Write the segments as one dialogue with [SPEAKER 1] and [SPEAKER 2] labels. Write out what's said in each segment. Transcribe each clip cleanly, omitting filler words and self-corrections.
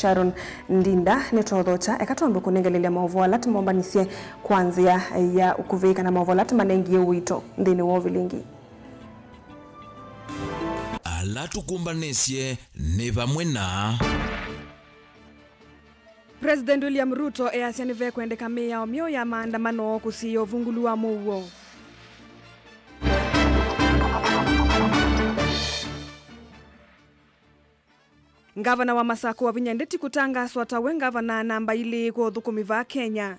[SPEAKER 1] Sharon Ndinda nitothocha ekatombe kunengelelia maovola tumombanisye kwanzia ya ukuvika na maovola tumanengie wito ndini wo vilingi
[SPEAKER 2] ala tukumbanisye ni vamwe na
[SPEAKER 1] President William Ruto easianive kwendeka mia mio ya maandamano kusiyo vungulua muwo. Ngavana wa Masako wa Vinyandeti kutanga swata we ngavana namba ili kwa dhukumiva Kenya.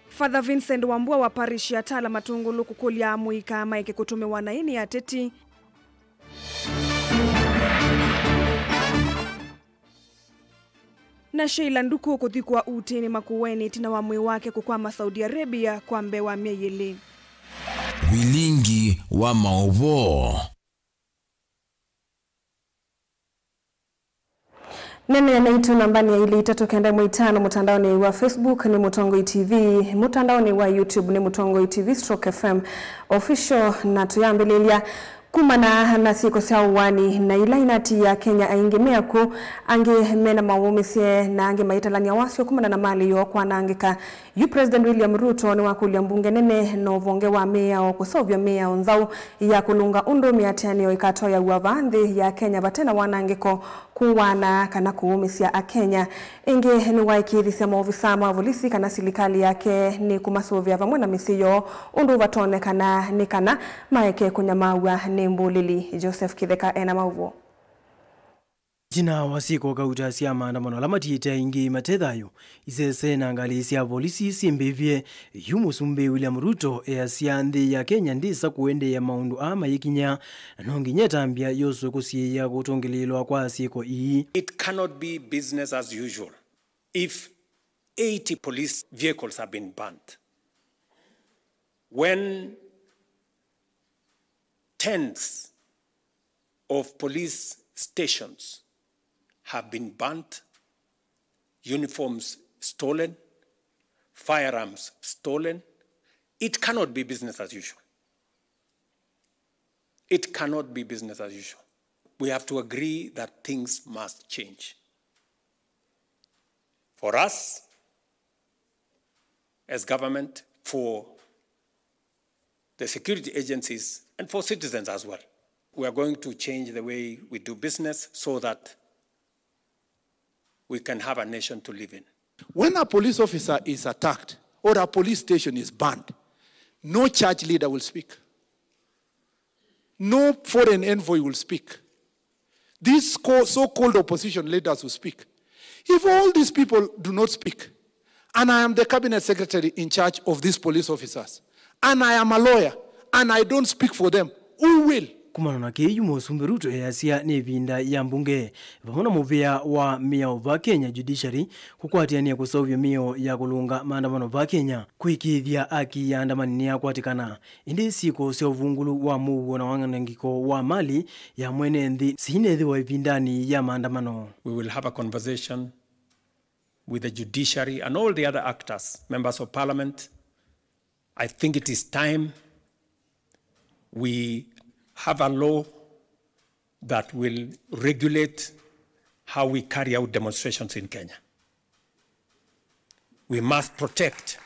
[SPEAKER 1] Father Vincent Wambua wa parish ya Tala Matungulu kukulia muika maike kutume wanaini ya teti. Na Sheila Nduku kuthikwa utini makuweni tina wa mwi wake kukwama Saudi Arabia kwa mbewa mieyili.
[SPEAKER 2] Vilingi wa maovo.
[SPEAKER 1] Nene ya naitu nambani ya ili itatu kenda mwitano mutandaoni wa Facebook ni Mutongo TV, mutandaoni wa YouTube ni Mutongo TV Stroke FM official na tuyambililia kumana na siko sawani na ila inati ya Kenya aingemea ku ange mena mawumisie na ange maitalani ya wasio kumana na mali yo kwa naangika yu President William Ruto ni wakulia mbunge nene no vonge wa mea o kusovya mea onzau ya kulunga undo miatiani yo ikato ya uavandi ya Kenya batena wanaangiko kuwana kana kuumisia a Kenya inge ni waikithisia maofisa mavolisi kana silikali yake ni kumasovya vamwe na misiyo undu vatone kana ni kana maeke kunyamawa ni mbulili Joseph Kitheka ena mauvo.
[SPEAKER 3] Jina wasiko kauta siya maandamano lamatiita ingi matethayo isese na ngali siya polisi simbevye yumusumbe William Ruto siya nthi ya Kenya ndisa kuende ya maundu ama yikinya nongi nyetambia yosu kusiye ya kutongelelwa kwa siko ii.
[SPEAKER 4] It cannot be business as usual if 80 police vehicles have been burnt. When tens of police stations have been burnt, uniforms stolen, firearms stolen, it cannot be business as usual. It cannot be business as usual. We have to agree that things must change. For us, as government, for the security agencies, and for citizens as well. We are going to change the way we do business so that we can have a nation to live in.
[SPEAKER 5] When a police officer is attacked or a police station is burned, no church leader will speak. No foreign envoy will speak. These so-called opposition leaders will speak. If all these people do not speak, and I am the cabinet secretary in charge of these police officers, and I am a lawyer, and I don't speak for them, who will?
[SPEAKER 3] Kumano na keyu musumbe Ruto siya nevinda ya mbunge vamona muvia wa mia va Kenya judiciary kukwatiania kusovya mio ya kulunga maandamano va Kenya kuikithia aki ya andamani ya kwatikana indi siko sio vungulu wa muwo na wanganangiko wa mali ya mwene nthi sinethi wa vindani ya maandamano.
[SPEAKER 4] We will have a conversation with the judiciary and all the other actors, members of parliament. I think it is time we have a law that will regulate how we carry out demonstrations in Kenya. We must protect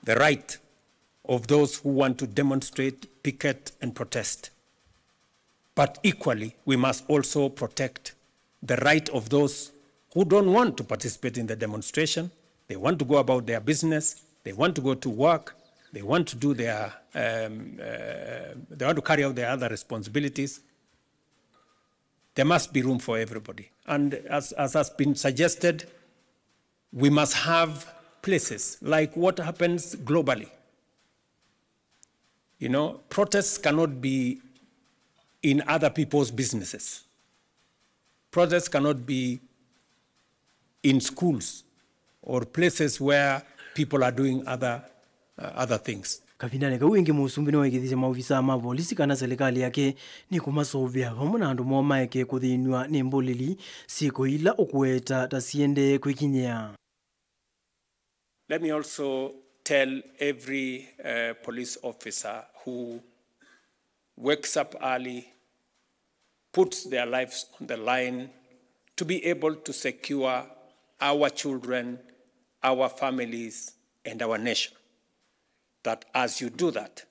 [SPEAKER 4] the right of those who want to demonstrate, picket, and protest. But equally, we must also protect the right of those who don't want to participate in the demonstration. They want to go about their business, they want to go to work, they want to do their, they want to carry out their other responsibilities. There must be room for everybody. And as has been suggested, we must have places like what happens globally. You know, protests cannot be in other people's businesses. Protests cannot be in schools or places where people are doing other things.
[SPEAKER 3] Kavindane kawingi musumbi no ikithia maofisa ma polisi kana serikali yake ni kumasovya vamona andu moma yake kuthinwa ni mbulili siko ila okueta tasiende kwikinyia.
[SPEAKER 4] Let me also tell every police officer who wakes up early, puts their lives on the line to be able to secure our children, our families, and our nation. That as you do that,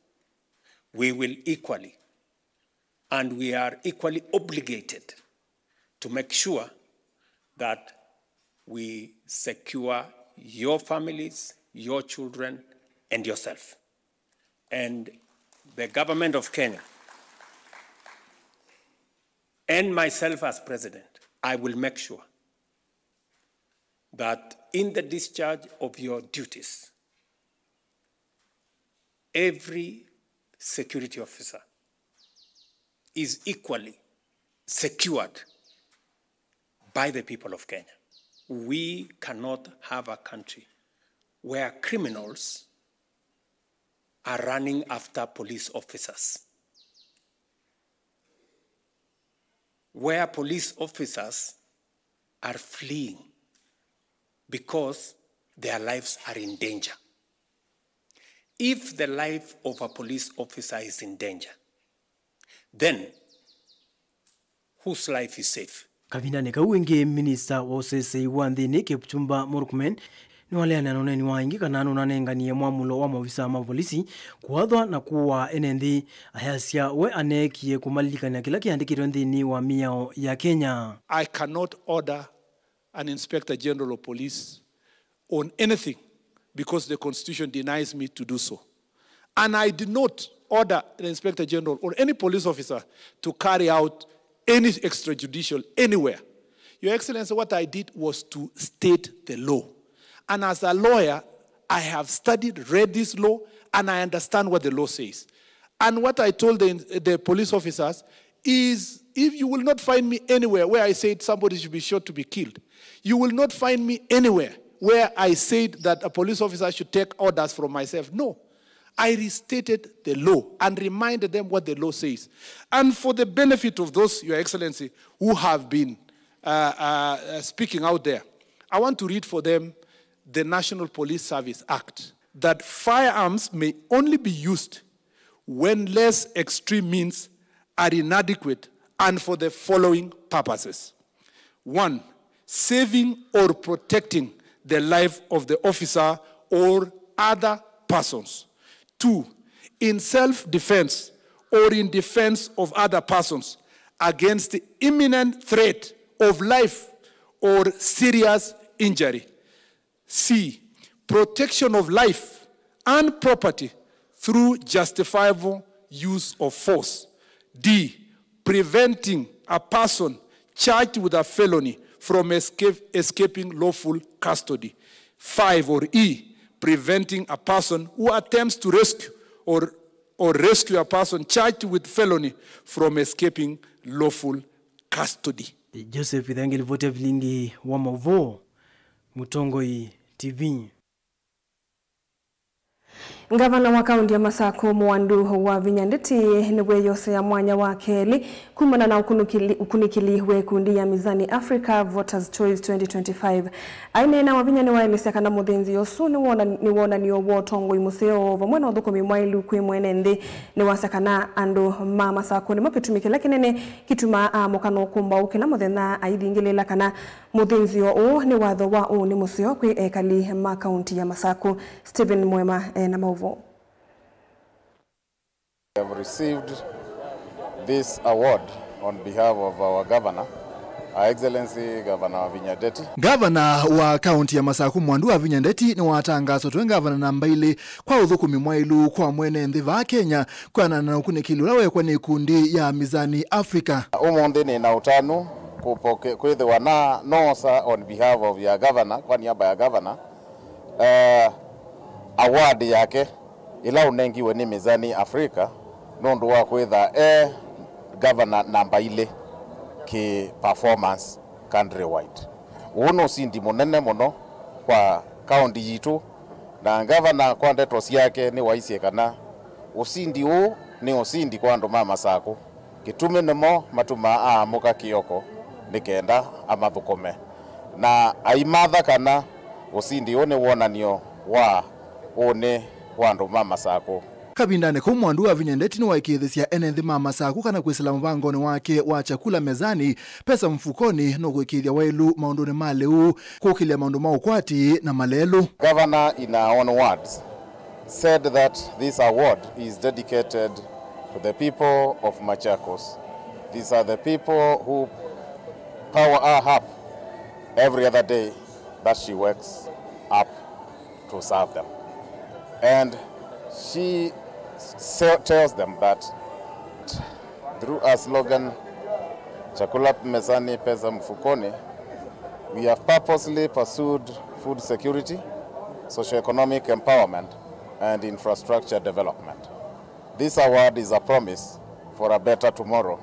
[SPEAKER 4] we will equally, and we are equally obligated to make sure that we secure your families, your children, and yourself. And the government of Kenya, and myself as president, I will make sure that in the discharge of your duties, every security officer is equally secured by the people of Kenya. We cannot have a country where criminals are running after police officers, where police officers are fleeing because their lives are in danger. If the life of a police officer is in danger, then whose life is safe?
[SPEAKER 3] Kavinda kauingi minister wa usese wa nthini Kipchumba Murkomen ni wale ananoneni waingi kana anonanenganie mwamulo wa maofisa ma polisi kuathwa na kuwa enenthi ayasia we anekie kumalikania kila kiandikirwe nthini wa miao ya Kenya.
[SPEAKER 5] I cannot order an Inspector General of Police on anything because the Constitution denies me to do so. And I did not order the Inspector General or any police officer to carry out any extrajudicial anywhere. Your Excellency, what I did was to state the law. And as a lawyer, I have studied, read this law, and I understand what the law says. And what I told the police officers is, if you will not find me anywhere where I said somebody should be shot to be killed, you will not find me anywhere where I said that a police officer should take orders from myself. No. I restated the law and reminded them what the law says. And for the benefit of those, Your Excellency, who have been speaking out there, I want to read for them the National Police Service Act, that firearms may only be used when less extreme means are inadequate and for the following purposes. 1, saving or protecting the life of the officer or other persons. 2, in self-defense or in defense of other persons against the imminent threat of life or serious injury. C, protection of life and property through justifiable use of force. D, preventing a person charged with a felony from escaping lawful custody. 5, or E, preventing a person who attempts to rescue or rescue a person charged with felony from escaping lawful custody.
[SPEAKER 3] Joseph Idhangeli vote vilingi wa Mavo Mutongoi TV.
[SPEAKER 1] Gavana wa kaunti ya Masako Mwandu wa Vinyandeti niwe yose ya mwanya wa keli kumana na ukunikili we kundi ya Mizani Africa Voters Choice 2025. Aine na wavinyani wa elisa kana mudhenzi yosu ni wona ni owo tongo imuseo vamwena odhukumi mwailu kwe mwenende ni wasakana ando mama Masako ni mapitumike lakinene kituma mokano kumba ukina mudhena aidi ingile kana mudhenzi o ni wadho wa o ni museo kwe ekali ma kaunti ya Masako. Stephen Mwema na Mauvo.
[SPEAKER 6] We have received this award on behalf of our governor, Her Excellency Governor Vinyandeti.
[SPEAKER 7] Governor wa kaunti ya Masako Mwandu wa Vinyandeti ni watangazo tu governor namba ile kwa uthukumi mwailu kwa mwene ndhiva wa Kenya kwa na ukunikili ulawe kwa ni kundi ya Mizani Africa.
[SPEAKER 6] Umonde ni na utano kwithiwa na nosa on behalf of your governor, kwa niaba ya governor, award yake ila unengiwe ni Mizani Africa nondu wa kwitha governor namba ile ki performance countrywide. Uno sindi munene muno kwa county yitu na governor kwa ndeto yake ni waisie kana usindi u ni usindi kwa ndo mama Masako kitume nemo matuma muka kioko nikenda amathukome na aimatha kana usindi u ni wonanio wa one wandu mama sako.
[SPEAKER 7] Kabindane kwa Mwandu wa Vinyandeti ni waikithisia enenthi mama saku kana kwisila mvangoni wake wa chakula mezani, pesa mfukoni no kuikithia wailu maunduni maleu kukilia maundu maukwati na malelu.
[SPEAKER 6] Governor in our own words said that this award is dedicated to the people of Machakos. These are the people who power her up every other day that she wakes up to serve them. And she tells them that through our slogan, Chakula Mezani Pesa Mfukoni, we have purposely pursued food security, socio-economic empowerment, and infrastructure development. This award is a promise for a better tomorrow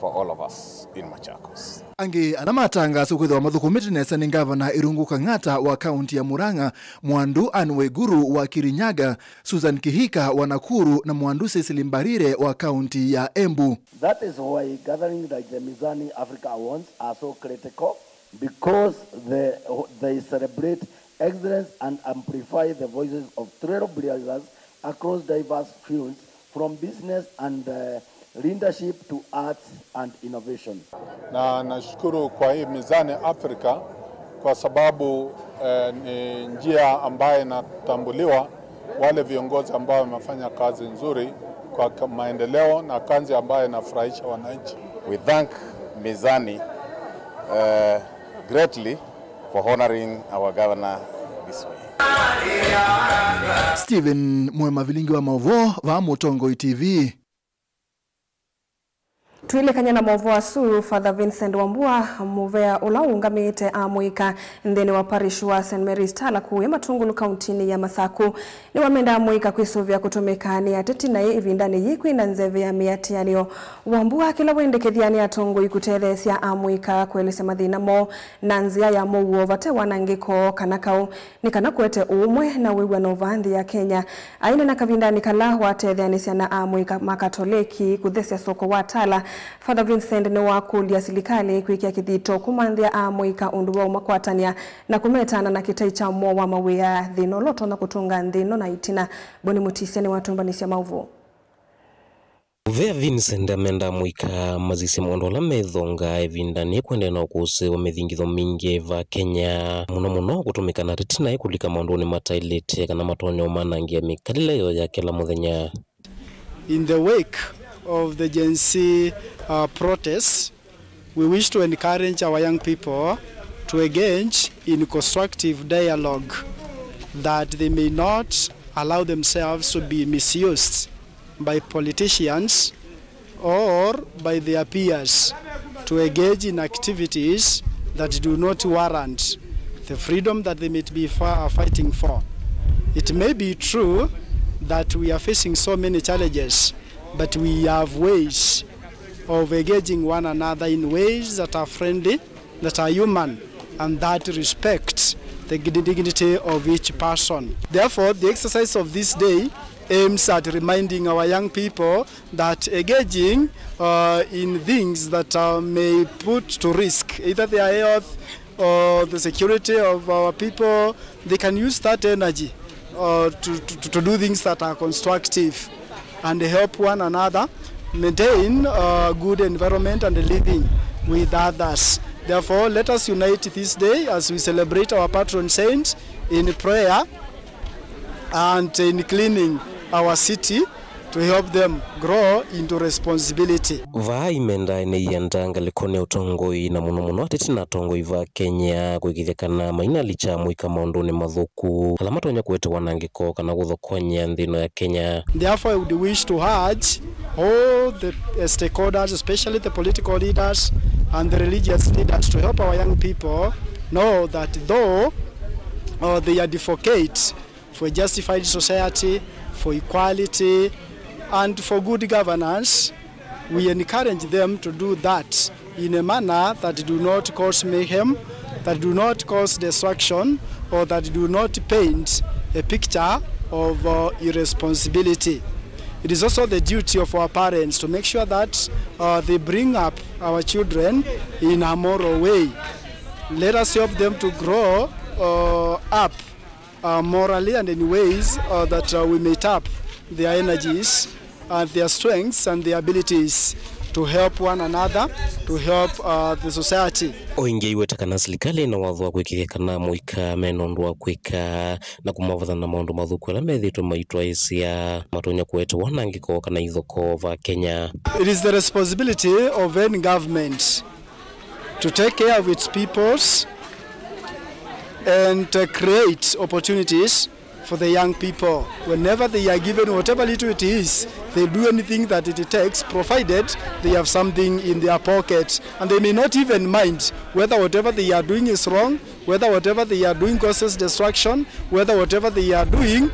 [SPEAKER 6] for all of us in Machakos.
[SPEAKER 7] Angi anamatangazo kwithwa mathukumiti nesa ni Gavana Irungu Kang'ata wa kaunti ya Murang'a, Mwandu Anne Waiguru wa Kirinyaga, Susan Kihika wa Nakuru na Mwandu Cecily Mbarire wa kaunti ya Embu.
[SPEAKER 8] That is why gatherings like the Mizani Africa Awards are so critical, because they celebrate excellence and amplify the voices of trailblazers across diverse fields, from business and leadership to arts and innovation.
[SPEAKER 9] Na nashukuru kwa hii Mizani Africa kwa sababu ni njia ambayo inatambuliwa wale viongozi ambao wamefanya kazi nzuri kwa maendeleo na kazi ambayo inafurahisha wananchi.
[SPEAKER 6] We thank Mizani greatly for honoring our governor this way.
[SPEAKER 7] Stephen Mwema Vilingi wa Mauvo wa Mutongo TV.
[SPEAKER 1] Tuile kanyana mauvo asu Father Vincent Wambua muvea ulaungamite amuika ndene wa parish wa St. Mary's Talaku ya Matungulu kauntini ya Masaku ni wamenda amuika kwisuvya kutumikani ateti na ivindani yikwi na nzeve ya miatianio. Wambua kila wende kethiani atongo ikutethesia amuika kuelese mathina mo na nzia ya mouo vate wanangiko kanakau ni kanakwete umwe na wiwa novanthi ya Kenya. Aina na kavindani kala watethianisia na amuika makatoliki kuthesia soko wa Tala. Father Vincent ni wakulia silikali kuikia kithito kumanthia amuika undu wa umakwatania na kumetana na kitai cha mwa wa mawea thino loto na kutunga nthino na itina. Boni Mutisia ni watumbanisia mauvu.
[SPEAKER 10] Uvea Vincent amenda muika mazisi mondola methonga evindani kwende na ukuse wa methingitho mingi va Kenya muno kutumika na retina ikulika maunduni matailete kana matonyo manangia mikalile ya kila muthenya.
[SPEAKER 11] In the wake of the Gen Z protests, we wish to encourage our young people to engage in constructive dialogue, that they may not allow themselves to be misused by politicians or by their peers to engage in activities that do not warrant the freedom that they may be fighting for. It may be true that we are facing so many challenges, but we have ways of engaging one another in ways that are friendly, that are human, and that respect the dignity of each person. Therefore, the exercise of this day aims at reminding our young people that engaging in things that may put to risk either their health or the security of our people, they can use that energy to do things that are constructive and help one another maintain a good environment and living with others. Therefore, let us unite this day as we celebrate our patron saints in prayer and in cleaning our city to help them grow into responsibility.
[SPEAKER 10] Va imenda ine yandanga likone utongoi na muno ateti na tongoi va Kenya kuikithekana maina licha muika maunduni mathuku alamatonya kuwete wanangiko kana guthokonya nthino ya Kenya.
[SPEAKER 11] Therefore, I would wish to urge all the stakeholders, especially the political leaders and the religious leaders, to help our young people know that though they advocate for a justified society, for equality, and for good governance, we encourage them to do that in a manner that do not cause mayhem, that do not cause destruction, or that do not paint a picture of irresponsibility. It is also the duty of our parents to make sure that they bring up our children in a moral way. Let us help them to grow up morally and in ways that we may tap their energies and their strengths and their abilities to help one another, to help the society.
[SPEAKER 10] Oinge iwetakana serikali na watho wa kwikirikana muika menondo wa kwika na kumavatana maundu mathuku ala methitwe maitwa isia matonya kwetwa wanangiko kana ithoko va Kenya.
[SPEAKER 11] It is the responsibility of any government to take care of its peoples and create opportunities for the young people. Whenever they are given whatever little it is, they do anything that it takes, provided they have something in their pocket. And they may not even mind whether whatever they are doing is wrong, whether whatever they are doing causes destruction, whether whatever they are doing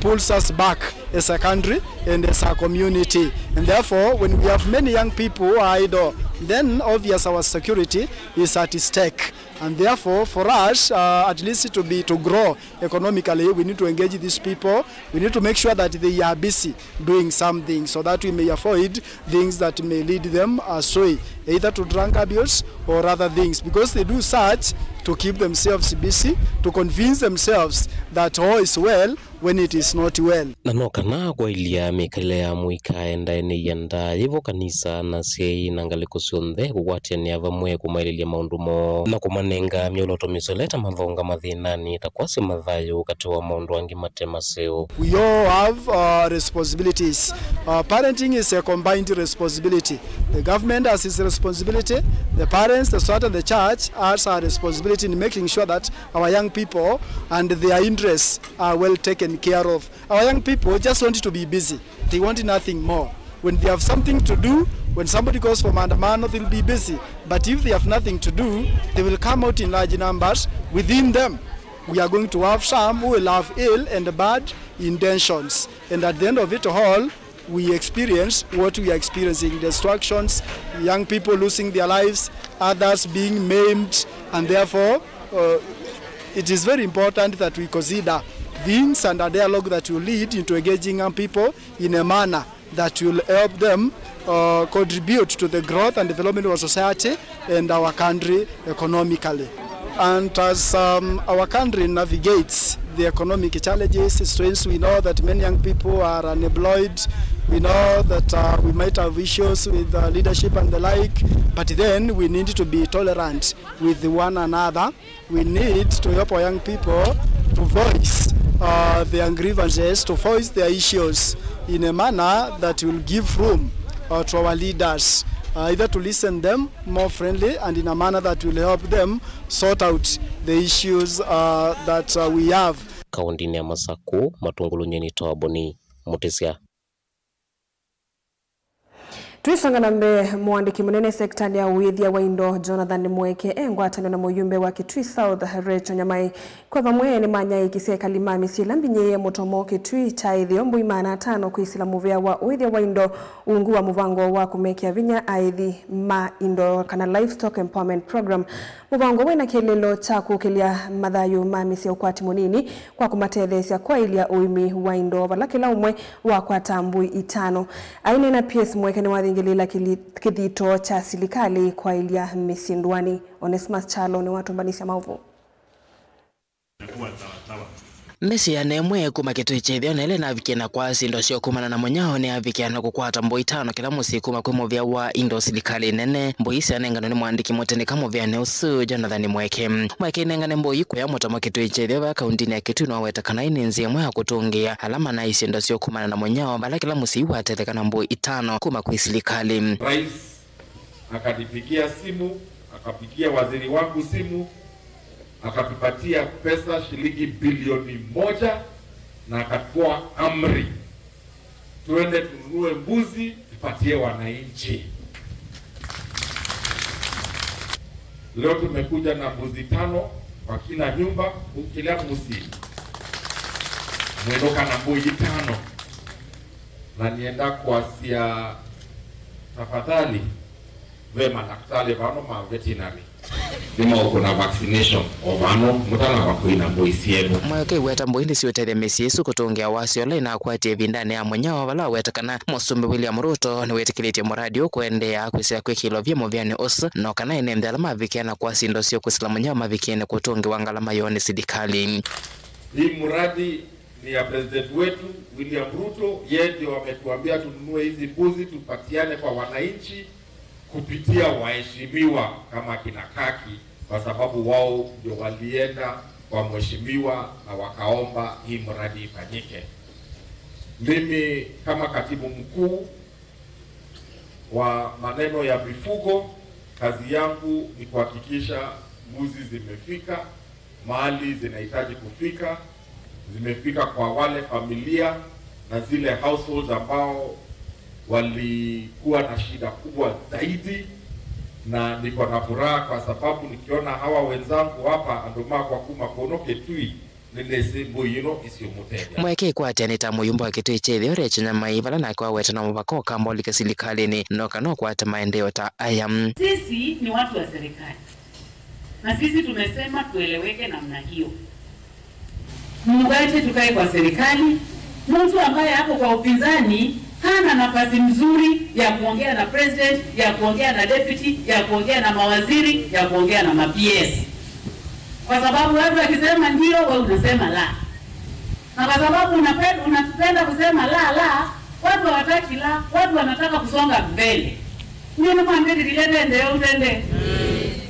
[SPEAKER 11] pulls us back as a country and as a community. And therefore, when we have many young people who are idle, then obvious our security is at stake. And therefore, for us, at least to grow economically, we need to engage these people. We need to make sure that they are busy doing something so that we may avoid things that may lead them astray, either to drug abuse or other things, because they do such to keep themselves busy, to convince themselves that all is well when it is not well.
[SPEAKER 10] Na no kana kwa ilia mekelea muika enda ene yanda yevo kanisa na sei nangaliko sionthe kugwatia ni avamwe kumaililia maundumo na kumanenga mioloto misoleta mavonga mathinani takwasi mathayo katiwa maundu wangi matema seo.
[SPEAKER 11] We all have responsibilities. Parenting is a combined responsibility. The government has its responsibility, the parents, the society, and the church has a responsibility in making sure that our young people and their interests are well taken care of. Our young people just want to be busy. They want nothing more. When they have something to do, when somebody goes for maandamano, they'll be busy. But if they have nothing to do, they will come out in large numbers. Within them, we are going to have some who will have ill and bad intentions. And at the end of it all, we experience what we are experiencing: destructions, young people losing their lives, others being maimed, and therefore it is very important that we consider things and a dialogue that will lead into engaging young people in a manner that will help them contribute to the growth and development of our society and our country economically. And as our country navigates the economic challenges, strains, we know that many young people are unemployed. We know that we might have issues with leadership and the like, but then we need to be tolerant with one another. We need to help our young people to voice their grievances, to voice their issues in a manner that will give room to our leaders, either to listen them more friendly and in a manner that will help them sort out the issues that we have.
[SPEAKER 10] Kaundini ya Masaku, Matungulu Nyeni Tawaboni, Mutesia.
[SPEAKER 1] Tuisangana mbe mwandiki munene sektani ya uithia wa Indo Jonathan Mweke engwatanio na muyumbe wa Kitui South Rachel Nyamai kwa vamwe ni manyai kiserikali mamisila mbinye mutomo Kitui cha ithio mbuimana 5 kuisila muvea wa uithia wa Indo ungu wa muvango wa kumekia vinya aithi ma Indo kana livestock empowerment program muvango wena kelelo cha kukelia madhayo mamisi ukwati munini kwa kumatethesia kwa ilia uimi wa Indo valakila umwe wa kwa tambui 5 aine na PS Mweke ni ngelila kidhito cha serikali kwa ilia misindwani. Onesmus Chalo ni watu mbanisi ya mauvu.
[SPEAKER 12] Mesi ya nemwe kuma Kitui chethio nele na vikena kwa sindo sio kumana na monyao ne avikena kukwata mboi 5 kila musiku makwemo vya wa Indo serikali nene mboisi anengano ni mwandiki motene kama vya neusu Jonathan Mweke. Mweke nengane mboi kwa motamo Kitui chethio wa kaundini ya Kitui na weta kana ini nzi mwe kutungia alama na isi ndo sio kumana na monyao bala kila musiku atetekana mboi 5 kuma kwa serikali.
[SPEAKER 13] Rais akanipigia simu, akapigia waziri wangu simu, akatupatia pesa shilingi bilioni 1 na akatoa amri tuende tununue mbuzi tupatie wananchi. Leo tumekuja na mbuzi 5 kwa kila nyumba, kila mbuzi mwendoka na mbuzi 5 na nienda kuasia tafadhali vema daktari vano ma veterinary dima ukuna vaccination ovano mutana wakuina mboisienu.
[SPEAKER 12] Mweke weta mboindi siwetele mesi yesu kutongea wasi ole na kuatie vindane ya mwenyao wala weta kana Musumbi William Ruto ni wetikiliti muradio kuendea kuisila kwekilo vya moviani osu na kana inemde alama vikiana kwa sindo sio kusila mwenyao mavikiene kutungi wangala mayoni sidikali.
[SPEAKER 13] Hii mradi ni ya president wetu William Ruto, yeye ndio wametuambia tununue hizi mbuzi tupatiane kwa wananchi kupitia waheshimiwa kama kina Kaki, kwa sababu wao ndio walienda kwa mheshimiwa na wakaomba hii mradi ifanyike. Mimi kama katibu mkuu wa maneno ya mifugo, kazi yangu ni kuhakikisha mbuzi zimefika mahali zinahitaji kufika, zimefika kwa wale familia na zile households ambao walikuwa na shida kubwa zaidi, na niko na furaha kwa sababu nikiona hawa wenzangu hapa andoma kwa kuma konoke tui ninesimbo yino isiomutega
[SPEAKER 12] mweke kwati anita muyumba wa kitu ichethio rechenya maivala na kwa weta na mubako kambolika silikalini noka no kwata maendeleo ta ayam.
[SPEAKER 14] Sisi ni watu wa serikali na sisi tumesema tueleweke namna hiyo. Muungaje tukae kwa serikali, mtu ambaye hapo kwa upinzani hana nafasi mzuri ya kuongea na president, ya kuongea na deputy, ya kuongea na mawaziri, ya kuongea na ma-PS. Kwa sababu watu wakisema ndio, wewe unasema la. Na kwa sababu unapenda kusema la, watu hawataki la, watu wanataka kusonga mbele. Nini mwambie dilete ndio utende.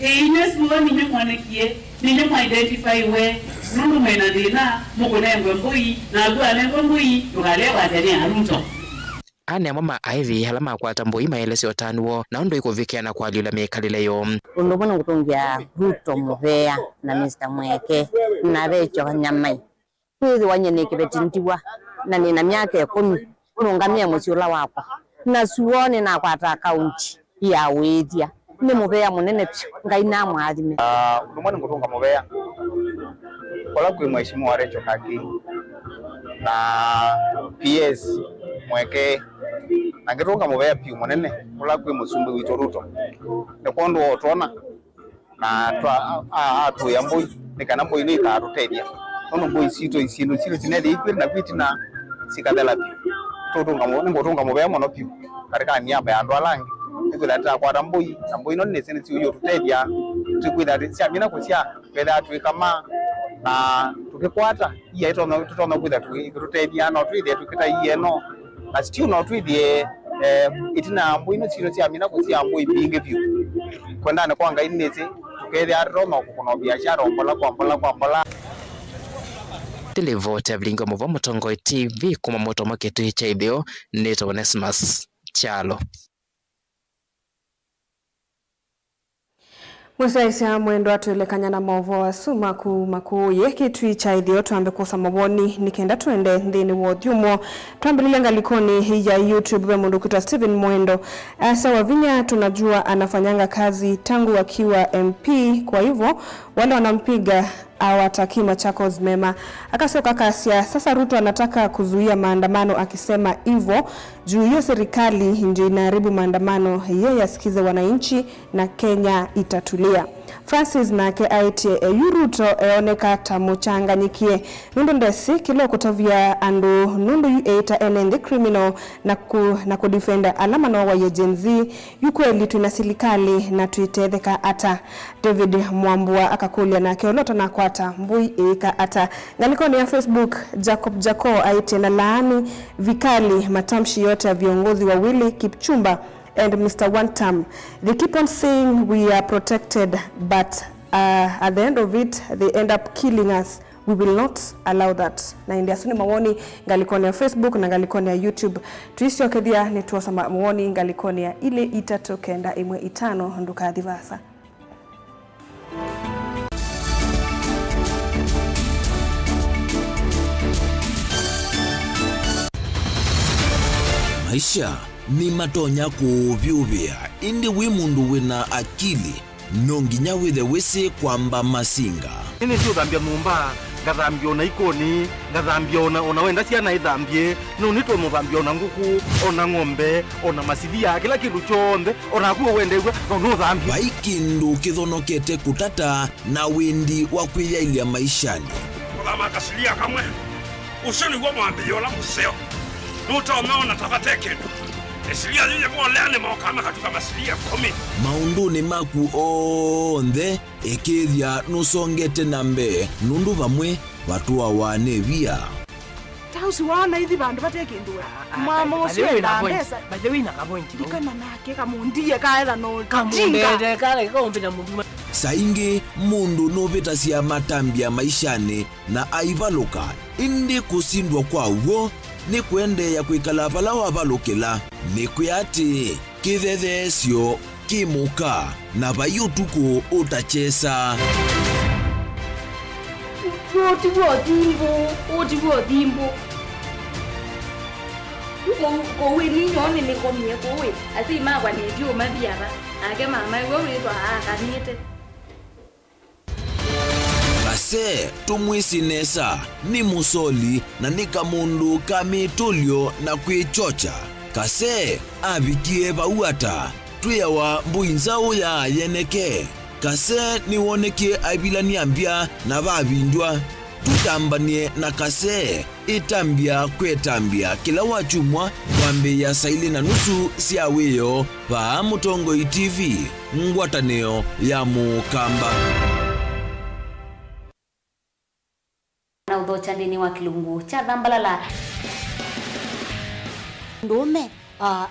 [SPEAKER 14] Inyesu ni mwanekie, ni identify we, nundu mwena dina, mukunengwe mbui, na agua nengwe mbui, tukalewa tene Ruto.
[SPEAKER 12] Ane mama aivi halama kwa tamboi maelesi otanuo na ondo iko vikiana kwa liula mekalile yo.
[SPEAKER 15] Undobono kutungia Ruto Muvea na Mr. Mweke na Recho Nyamai. Hizi wanyene kibetindiwa na nina miaka 10 unungamia musiula wako. Na suone na kwa akaunti ya Wedia. Ni Muvea munene ngaina mwadime.
[SPEAKER 16] Undobono kutunga Muvea. Kola kwa mheshimiwa Recho Kaki na PS Mweke angeronga Muvea piu munene kola kwa musumbi wito Ruto. Ne kondo otona na atu ya mboi nikana mboi ni ka rutedia ono mboi sito isino silo tinede ikwiri na kwiti na sikadala pi totunga mone ngotunga Muvea mono piu karika niaba ya ndo alangi ikula ta kwa mboi na mboi no ne sene tiyo rutedia tukwida sia mina kusia kweda tu kama na tukikwata iya ito na tutona kwida tu rutedia no twide tukita yeno na still no twide itina mboi no silo sia mina kusia mboi binge piu kwenda na kwanga inezi tukede aroma kuno biashara ombola
[SPEAKER 12] Televote ablingo muvo Mutongo TV kuma moto maketu ichaibio neto Onesmus Chalo.
[SPEAKER 1] Mwesaisia mwendo atuelekanya na maovo wa suma kumakuu yeki tuicha idhio tuambe kusa mawoni nikenda tuende ndini wothyumo tuambililenga likoni ya YouTube be mundu kuta Steven Mwendo asa wavinya tunajua anafanyanga kazi tangu wakiwa MP kwa hivyo wale wanampiga awataki Machakos mema. Akasoka kasia sasa Ruto anataka kuzuia maandamano akisema hivyo juu hiyo serikali ndio inaharibu maandamano, yeye asikize wananchi na Kenya itatulia. Francis nake aitie Ruto eoneka tamuchanganyikie nundu ndesi kilo kutovia andu nundu yueita ene the criminal na kudefenda alama na wa yejenzi yukweli tunasilikali na tuitetheka ata. David Mwambua akakulia na keolota na kwata mbui eka ata. Ngalikoni ya Facebook Jacob Jako aitie na laani vikali matamshi yote ya viongozi wawili Kipchumba and Mr. Wantam. They keep on saying we are protected, but at the end of it, they end up killing us. We will not allow that. Na india suni mawoni ngalikoni ya Facebook na ngalikoni ya YouTube. Tuisi okedhia ni tuwasa mawoni ngalikoni ya ile itatokenda imwe itano nduka adivasa.
[SPEAKER 2] Maisha ni matonya kuvyuvia indi wimundu wina akili nonginya withe wisi kwamba masinga
[SPEAKER 17] ini tu thambia mumba ngathambia ona ikoni ngathambia ona wenda ciana ithambie no nitwe muthambia ona nguku ona ng'ombe ona masidia kila kindu chombe ona kuo wendegwe no thambia
[SPEAKER 2] baikindu kithonokete kutata na windi wa kwiyailia maishani
[SPEAKER 18] kama kasilia kamwe usoni gwa mwambie ola museo nutaomeona tabateke esilia zile mwolene maokama katika masilia 10
[SPEAKER 2] maunduni maku onthe ekithia nusongete nambe nundu vamwe watu wane via
[SPEAKER 19] tausi wana hivi bandu batekindura mama oswela pesa badewina kapointi dikana nake kamundiye kaela no kamunde kale kaombina mundu
[SPEAKER 2] saingi mundu novetasia matambia maishani na aivaluka indi kusindwa kwauo ni kuendeya kwikala vala wavalukila ni kuyati kithethesyo kimuka na vayutuku utachesa
[SPEAKER 20] Otiwo dimbo. Kowe ni nyone ni komie kowe. Asi magwa ni dio mabiara. Ake mama wewe to akanite.
[SPEAKER 2] Kase tumwisinesa ni musoli na nika mundu kamitulio na kwichocha. Kase abikie bauata tuyawa mbuinzao ya yeneke. Kase ni woneke aibila niambia na vavindwa. Tutambanie na kase itambia kwetambia kila wachumwa wambe ya saili na nusu siaweyo pa Mutongoi TV ngwataneo ya Mukamba.
[SPEAKER 21] Na udhocha ndini wa kilungu cha Dhambalala.
[SPEAKER 22] Ndume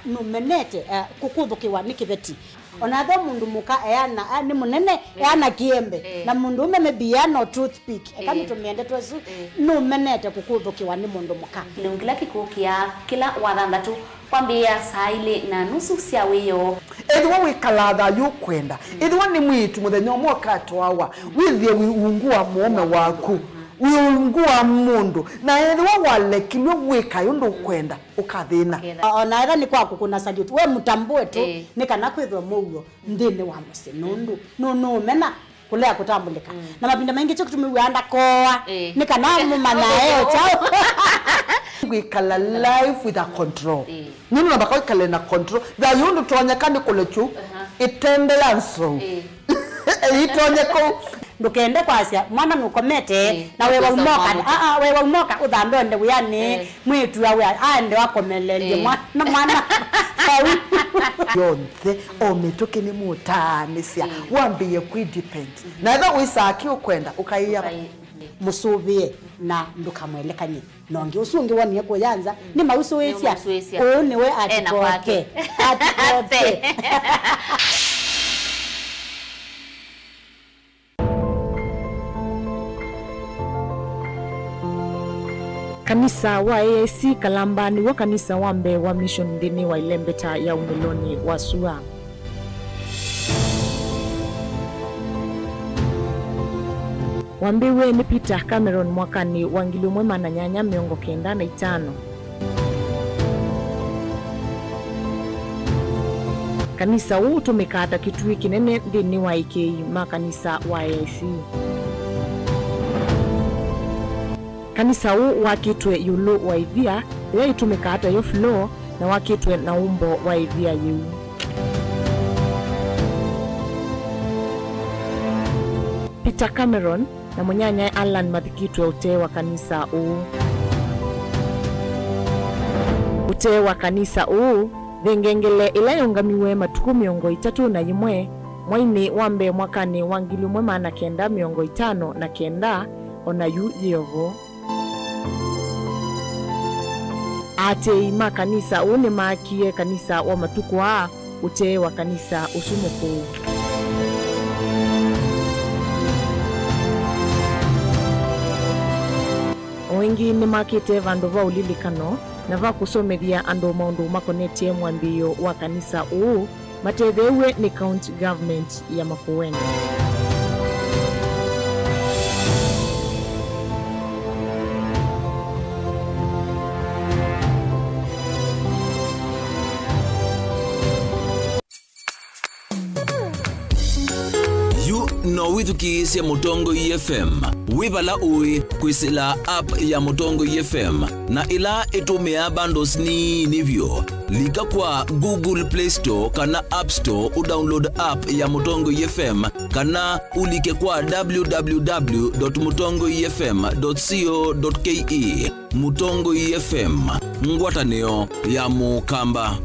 [SPEAKER 22] numenete kukudhukiwa nikiveti. Onatho mundu muka eyana ni munene eyana kiembe na mundu ume mebiano toothpick kama tumiende twasu numenete kukudhukiwa ni mundu muka
[SPEAKER 21] kilungila kikukia kila wathandatu kwambia saili na nusu cia wiyo
[SPEAKER 23] edwa wikalatha yukwenda edwa ni mwitu muthenya mwoka twawa withie wiungua muome waku wiungua mundu na edwa walekilwe wika yundu kwenda ukathina
[SPEAKER 22] ona era ni kwaku kuna salute we mutambue tu ni kana kwithwa mugo ndine wa muse nundu no mena kulea kutambulika na mapinda mengi cyo kutumiwanda koa ni kana mumana eo chao
[SPEAKER 23] wikala life with a control nini nabaka wikala na control da yundu tonyekani kulechu itende yanso itonyeko
[SPEAKER 22] ndukende kwasia mwana nukomete na wewe umoka wewe umoka udhambe onde uyani mwitu yawe ande wakomelele mwana sawi yonze ometoke ni mutanisia wambiye kwidepend na eba wisaki ukwenda ukaiya musubie na ndukamwelekanye nonge usungi wani kuyanza ni mauso wesia one we atikoke
[SPEAKER 24] Kanisa wa AIC Kalamba ni wa kanisa wambe wa mission ndini wa Ilembeta ya Umiloni wa Sua. Wambiwe ni Peter Cameron mwakani wangilu mwema na nyanya 95. Kanisa huu tumekata kitui kinene ndini wa IKI makanisa wa AIC. Kanisa huu wakitwe yulu wa ivia ya itumika hata yo flow na wakitwe na umbo wa ivia yu. Peter Cameron na munyanya Alan Mathikitwe ute wa kanisa huu. Ute wa kanisa huu thengengele ila yongamiwe matuku 31 mwaini wambe mwakani wangilu mwema na 959 ona yu yeovo. Ate ima kanisa une makie kanisa wa matuku ute wa kanisa usumuku. Wengi ni makite vandu va ulilikano na va kusomethia andu maundu makonetie mwambio wa kanisa uu matethewe ni county government ya Makueni.
[SPEAKER 2] No withukiisya Mutongoi FM wibala ui kwisila app ya Mutongoi FM na ila itumia bundles ni nivyo lika kwa Google Play Store kana App Store udownload app ya Mutongoi FM kana ulike kwa www.mutongoifm.co.ke. Mutongoi FM ngwataneo ya Mukamba.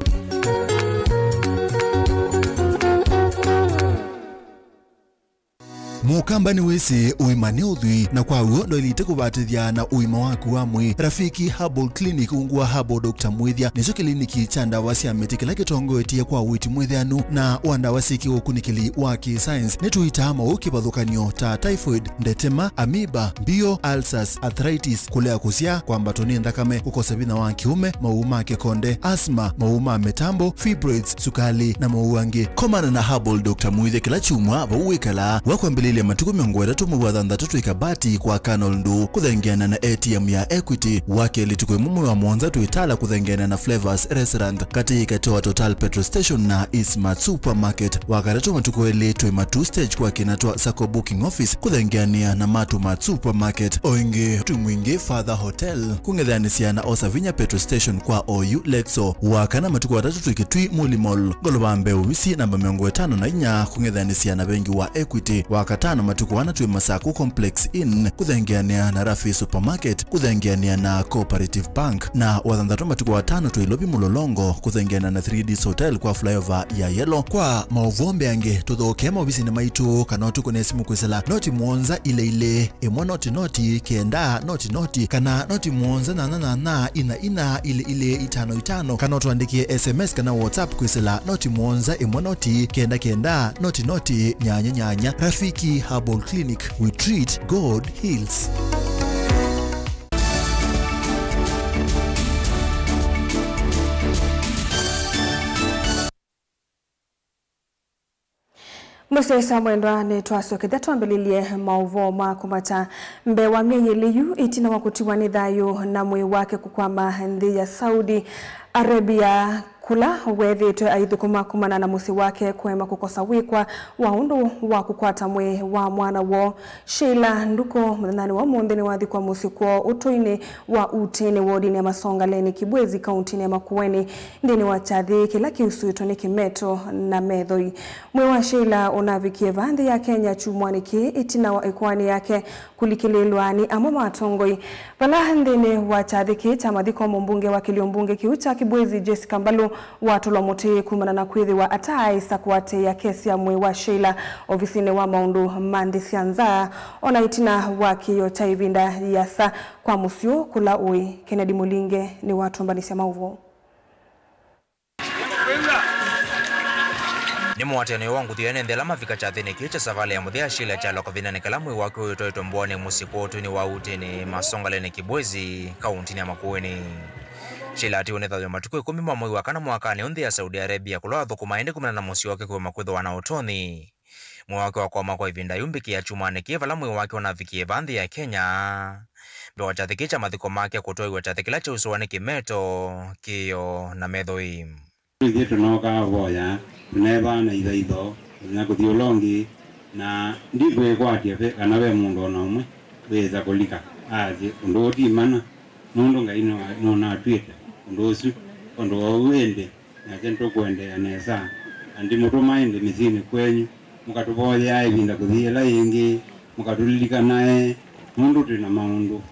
[SPEAKER 7] mukamba ni wese uimane uthui na kwa uo ndo ilite kubatithia na uima waku wa mwi. Rafiki Herbal Clinic ungua Herbal Dr. Mwithia nicho kliniki cha ndawa cia miti kila kitongoetie kwa witi mwithianu na wandawa siki ukunikili wa science nituita mauki bathukanio ta typhoid, ndetema, amoeba, bio, ulcers, arthritis, kulea kusia kwa mbatoni ndakame, kukosa bina wa kiume, mauma kekonde, asma, mauma metambo, fibroids, sukali na mauangi. Komana na Herbal Dr. Mwithia kila chumwa bauwekala wakwambililia matuku miongo etatu mubwathantha tatu ikabati kwa Canal Ndu kuthengiana na ATM ya Equity wake litukwe mumu wa mwonza tuitala kuthengiana na Flavors Restaurant katika toa Total Petrol Station na Eastmart Supermarket wakarato matuku eli tuima 2 stage kwa kinatoa Sacco Booking Office kuthengiania na Matumat Supermarket oingi tumwingi Father Hotel kungedhanisia na Osavinya Petrol Station kwa OU Lexo wakana matuku watatu tuikitui Muli Mall golobambe uwisi namba 54 kungedhanisia na bengi wa Equity wakatano matuku wana tuima Saku Complex Inn kuthengiania na Rafi Supermarket kuthengiania na Cooperative Bank na wathanthato matuku watano tuilobi Mulolongo kuthengiana na 3D Hotel kwa flyover ya Yellow. Kwa mauvombe ange tuthoke maubisi na maitu kana tuko nesimu kwisela noti mwonza ile emwa noti kenda noti kana noti mwonza na ina ile 55 kana tuandikie SMS kana WhatsApp kwisela noti mwonza emwa noti kenda noti nyanya. Rafiki Herbal Clinic, we treat, God heals.
[SPEAKER 1] Musesa mwendwa ni twasoketha twambelilie mauvo ma kumata mbewa myenyeliyu itina wakutiwa ni thayu na mwi wake kukwama nthi ya Saudi Arabia kula wethitwe aithukuma kumana na musi wake kwema kukosa wikwa wa undu wa kukwata mwe wa mwana wo. Sheila Nduko muthanani wa munthi ni wathi kwa musi kwa utuini wa utini wodini ya Masongaleni Kibwezi kauntini ya Makueni ndini wa chathi kila kiusuitwa ni Kimeto na Methoi. Mwe wa Sheila unavikie vandhi ya Kenya chumwaniki itina wa ikwani yake kulikililwani ama matongoi pala ndini wa chathi kita mathiko mbunge wa Kiliombunge kiucha Kibwezi Jessica Mbalu watu lomote kumana na kwithi wa atai sakwate ya kesi ya mwe wa Sheila ofisini wa maundu mandi sianza ona itina wa kiyo chaivinda yasa kwa musio kula ui. Kennedy Mulinge ni watu mbanisi mauvo.
[SPEAKER 3] Ni mwatene wangu thiene ndela mafika chathini kicha savale ya muthia Sheila cha lokovina ni kalamu wake uitoito mbone musikotu ni wa utini Masongaleni Kibwezi kauntini ya Makueni. Sheila ati unethayo matuku 10 mwa mwezi wa kana mwakani nthi ya Saudi Arabia kuloa thukuma ende kumana na musi wake kwa makwitho wana utoni mwe wake wa kwa makwa ivinda yumbiki ya chumane kivala mwe wake unavikie vandhi ya Kenya mbewa chathikicha mathiko make kutoiwa chathikila cha usuwani Kimeto Kio na Methoi.
[SPEAKER 4] Gitu noka voya neva na ithaitho na kuthiolongi na ndivyo kwatia kana we mundu na umwe weza kulika aje undu otimana nundu ngaino nona twita undu usu undu wende na kento kwende anesa andi mutumainde mithini kwenyu mukatuvoya ivinda kuthiela ingi mukatulilika nae mundu tuna maundu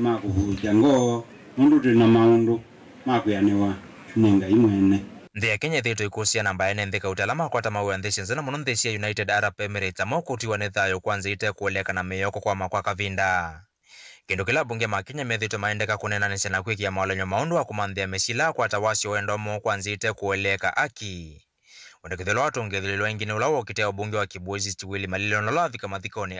[SPEAKER 4] ma kuvuja ngo mundu tuna maundu makuyaniwa ninga imwene.
[SPEAKER 3] Nthi ya Kenya thito ikusia namba ene nthika utalama kwa tamawe anthisi nzena muno nthi cia United Arab Emirates amokutiwa ni thayo kwanza ite kueleka na meyoko kwa makwa kavinda. Kendo kila bunge ma Kenya methito maendeka kunenanisha na kwikia maolenyo maundu wa kumanthia mesila kwa tawasi wendomo kwanza ite kueleka aki. Wendekithelo watu ngethililo ingine ulawo kitea bunge wa Kibwezi Stiwili Malilo nolo thika mathikoni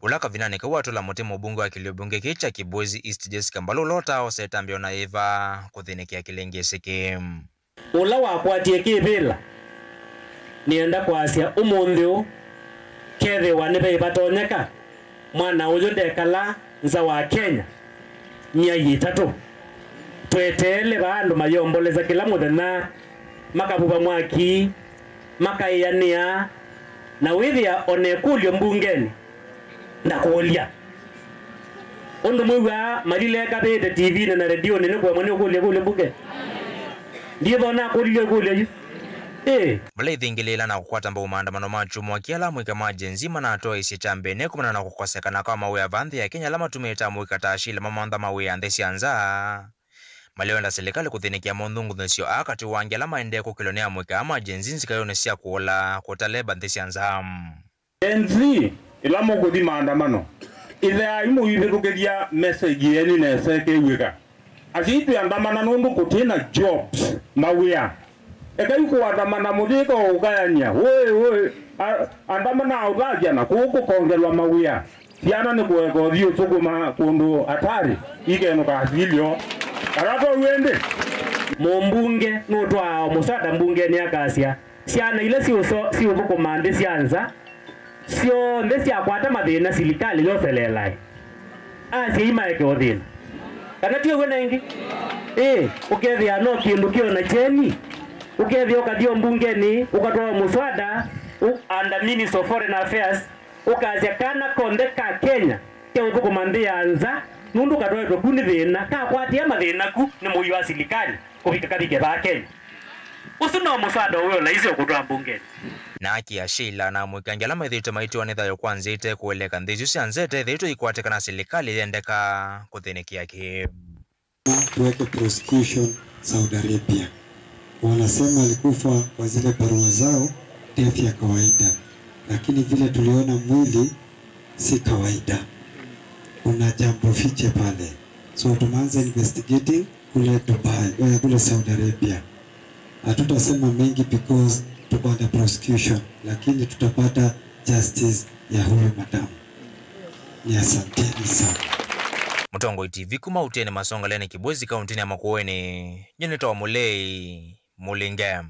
[SPEAKER 3] Ulaka vinane kwa watu la motemo bunge wa Kiliombunge kicha Kibwezi East Jessica Mbalu lota osetambio na Eva kuthinikia kilenge siki.
[SPEAKER 5] Ula wakwatie kibila nienda kwa asia umunthio kethe wanibe ibatonyeka mwana uyu ndekala nza wa Kenya nyai 3 twetele bandu mayomboleza kila muthenya makabuba mwaki makaiania na withia onekulio mbungeni ndakulia undu mwiwa marile kabete TV na radio ni kwa mwana kulia bunge ndiye bona kulia
[SPEAKER 3] Mla ithingilila na kukwata mba maandamano machumu wakiala mwika maji nzima na atoa isi chambene kumana na kukosekana kwa mawe ya vandhi ya Kenya lama tumeta mwika taashile mamanda mawe ya ndesi anza. Malewenda serikali kuthinikia mondhungu thesio akati wangi lama ende kukilonea mwika maji nzinzi kayo nesia kuola kutaleba ndesi anza.
[SPEAKER 6] Gen Z ila moko di maandamano ile aimu ibirugeria message yeni neseke wika azitu andamana nundu kutina jobs mawia ekayuko andamana mudiko ugayanya we andamana augaja na kuko kongelwa mawia tiana ni kuweko dio tukuma kundu hatari igeno kahilio arato wende mumbunge nutwa musada mbunge ni akasia siana ile si uko mande sianza sio ndesi akwata mathina silikali yoselelai asi imaeke othina kana tio wena ingi ukethia no kindu kio na cheni ukethia ukathio mbungeni ukatoa muswada under Minister of Foreign Affairs ukazia kana konde ka Kenya ke utuko mande anza nundu katoa kuni thina ka kwatia mathina ku ni muyi wa silikali kufika kabike ba Kenya usino muswada uyo la izo kutoa mbungeni
[SPEAKER 3] na akiashila na mwikangela maithito maitwa ni thayo kwanzite kueleka ndizu cianzete thito ikwateka na serikali iendeka kuthinikia ki
[SPEAKER 8] tuweke prosecution Saudi Arabia. Wanasema alikufa kwa zile barua zao death ya kawaida, lakini vile tuliona mwili si kawaida, kuna jambo fiche pale, so tumeanza investigating kule Dubai, kule Saudi Arabia. Hatutasema mengi because tuko under prosecution, lakini tutapata justice ya huyo madamu. Ni asanteni sana.
[SPEAKER 3] Mutongo TV kuma utene masonga lene Kibwezi kauntini ya Makueni nyenitoa mulei mulingem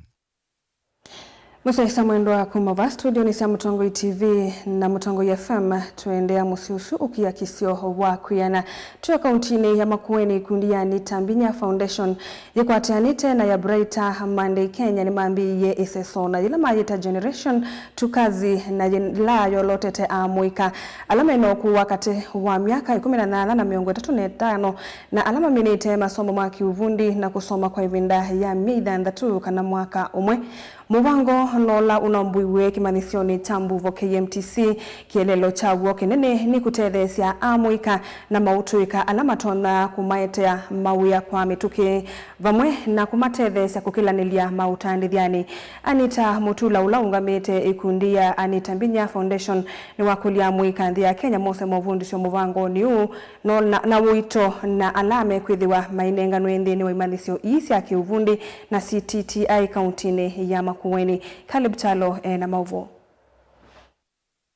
[SPEAKER 1] Musa mwendo wa kumava studio ni Mutongo TV na Mutongo FM tuendea musiusu ukia kisio wa kuyana tuwa kauntini ya Makueni kundi ya Nitambinya Foundation yikuatianite na ya Brighter Monday Kenya ni maambi ye iseso na yila mayita generation tukazi na yila yolotete amuika alama inoku wakati wa miaka 18 na miongo 35 na alama minite masomo mwaki uvundi na kusoma kwa ivinda ya midhandatu kana mwaka umwe Muvango nola unambuiwe kimanisioni tambuvo KMTC kielelo chawo kinene ni kutethesia amuika na mautuika alamatona kumaetea mawia kwa mituki vamwe na kumatethesia kukilanilia mautandithiani. Anita Mutula ulaungamite ikundia Anitambinya Foundation ni wakulia amuika nthi ya Kenya mose movundisyo muvango niu no na wito na alame kwithiwa mainengano nthini wa imanisio isi ya kiuvundi na CTTI kauntini ya Makueni. Caleb Chalo na mauvo.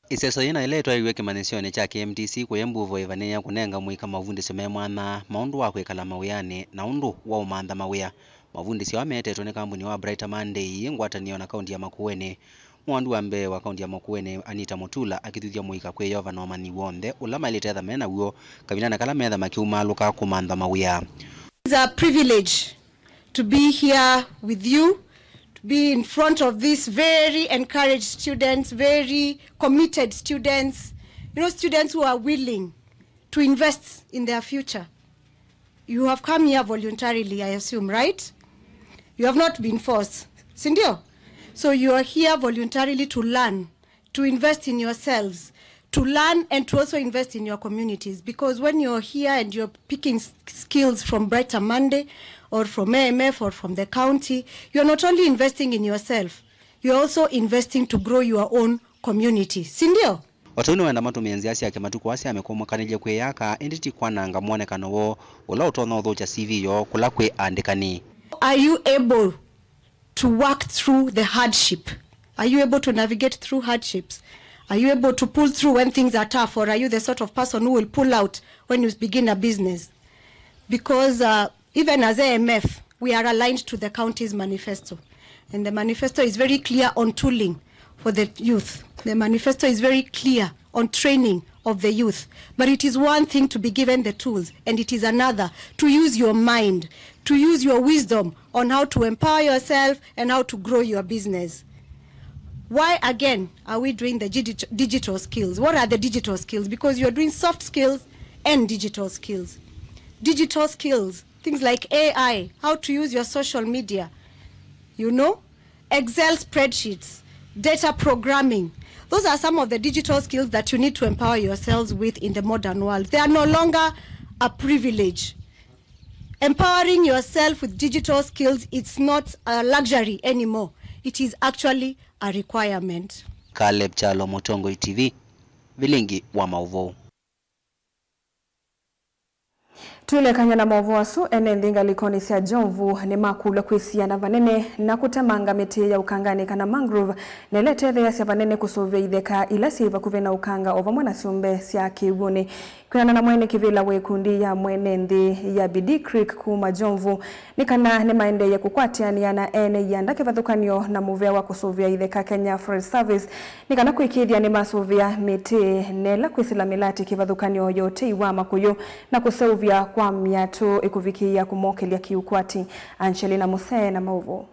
[SPEAKER 9] Iseso ina iletwa iwe kimanisioni cha KMTC kuyembuvo ivanenya kunenga muika mavundisyo memwana maundu wa kwikala mawiyani na undu wa umantha mawia. Mavundisyo ameetetwo ni kambuni wa Brighter Monday ngwatanio na kaunti ya Makueni. Mwandu wa mbe wa kaunti ya Makueni Anita Mutula akithuthia muika kweyova na omani wonthe ulama ilitetha mena uo kavinana kala metha makiumaluka kumantha mawia.
[SPEAKER 11] It's a privilege to be here with you, to be in front of these very encouraged students, very committed students, students who are willing to invest in their future. You have come here voluntarily, I assume, right? You have not been forced. Sindio? So you are here voluntarily to learn, to invest in yourselves, to learn and to also invest in your communities. Because when you're here and you're picking skills from Brighter Monday or from AMF or from the county, you're not only investing in yourself, you're also investing to grow your own community. Sindio?
[SPEAKER 9] Watauni wenda matumienzi asi yake matuku wasi amekomokanile kwe yaka enditi kwa nanga mwonekano wo ula utono udhucha CV yo kula kwe andikani.
[SPEAKER 11] Are you able to work through the hardship? Are you able to navigate through hardships? Are you able to pull through when things are tough, or are you the sort of person who will pull out when you begin a business? Because even as AMF, we are aligned to the county's manifesto. And the manifesto is very clear on tooling for the youth. The manifesto is very clear on training of the youth. But it is one thing to be given the tools, and it is another to use your mind, to use your wisdom on how to empower yourself and how to grow your business. Why, again, are we doing the digital skills? What are the digital skills? Because you're doing soft skills and digital skills. Digital skills, things like AI, how to use your social media, Excel spreadsheets, data programming. Those are some of the digital skills that you need to empower yourselves with in the modern world. They are no longer a privilege. Empowering yourself with digital skills, it's not a luxury anymore. It is actually a requirement.
[SPEAKER 9] Caleb Chalo, Mutongo TV, Vilingi wa Mauvoo.
[SPEAKER 1] Tuile kanya na maovu wasu ene ndinga likoni sia jomvu ni makula kuisia na vanene na kutemanga miti ya ukangani kana mangrove nelete ya sia vanene kusovya idheka ila siva kuvena ukanga ova mwana siumbe sia kiwuni. Kuna na mwene kivila wekundi ya mwene ndi ya Bidii Creek kuma jomvu nikana ni maende ya kukwatiania na ene ya ndake vadhukanyo na muvea wa kusovya idheka Kenya Forest Service nikana kuikidia ni masovya miti nela kuisila milati kivadhukanyo yote iwa makuyo na kusovya kwa miatu ikuvikia kumokelia kiukwati. Angelina Musee na Mauvoo.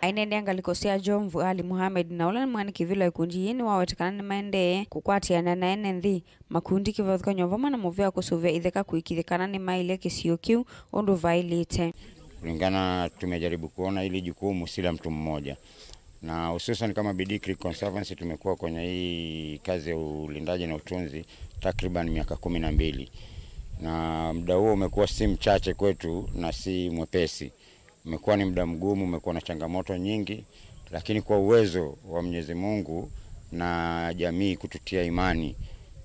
[SPEAKER 10] Ainende angalikosea Jomvu Ali Muhammad na ula mwani kivila ikundi yini wawetekana ni maende kukwatiana na NND makundi kivadhukanyo vama na muvea kusovya idheka kuikidhekana ni maile kisio kiu ondo vailite.
[SPEAKER 13] Kulingana tumejaribu kuona ili jukumu sila mtu mmoja. Na hususan kama Bidii Creek Conservancy tumekuwa kwenye hii kazi ya ulindaji na utunzi takriban miaka 12. Na muda huo umekuwa si mchache kwetu na si mwepesi. Umekuwa ni muda mgumu, umekuwa na changamoto nyingi, lakini kwa uwezo wa Mwenyezi Mungu na jamii kututia imani